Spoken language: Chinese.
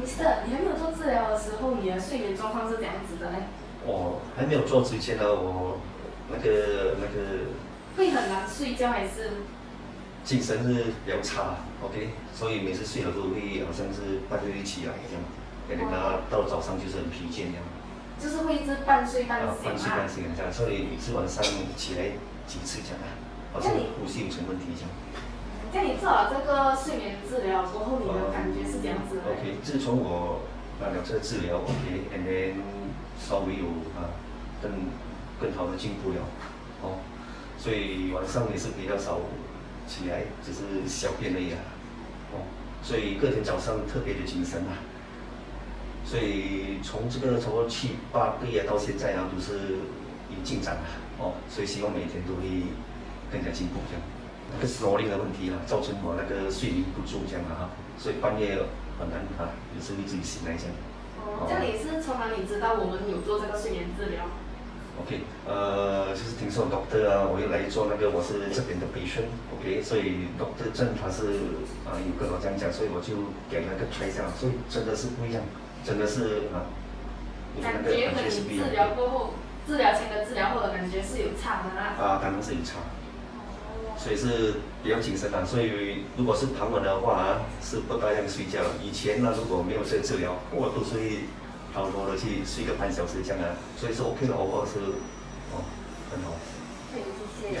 Mr.，你还没有做治疗的时候，你的睡眠状况是怎样子的呢？我还没有做之前呢，我那个会很难睡觉还是？精神是比较差，OK，所以每次睡了都会好像是半夜起来这样，然后到早上就是很疲倦这样。就是会一直半睡半醒半睡半醒这样，所以是晚上起来几次这样啊，好像呼吸有什么问题这样。在你做了这个睡眠治疗过后，你的感觉是怎样子的？OK， 自从我了这个治疗 ，OK，and then 稍微有更好的进步了，哦，所以晚上也是比较少起来，只是小便而已啊，哦，所以隔天早上特别的精神啊。所以从这个差不多7、8个月到现在啊，都是有进展了哦，所以希望每天都会更加进步这样。那个 snoring 的问题啊，造成我那个睡眠不足这样啊，所以半夜很难啊，有时会自己醒来这样。哦，这样你是从哪里知道我们有做这个睡眠治疗？OK， 就是听说 doctor 啊，我又来做那个，我是这边的 patient，OK， 所以 doctor 郑他是有跟我这样讲，所以我就给那个 try 下，所以真的是不一样。真的是感觉和你治疗过后，治疗前的治疗后的感觉是有差的啦。当然是有差，所以是比较谨慎啊。所以如果是傍晚的话是不大样睡觉。以前呢，如果没有这个治疗，我都是会好多的去睡个半小时这样啊，所以是 OK 的，偶尔是很好。对，谢谢。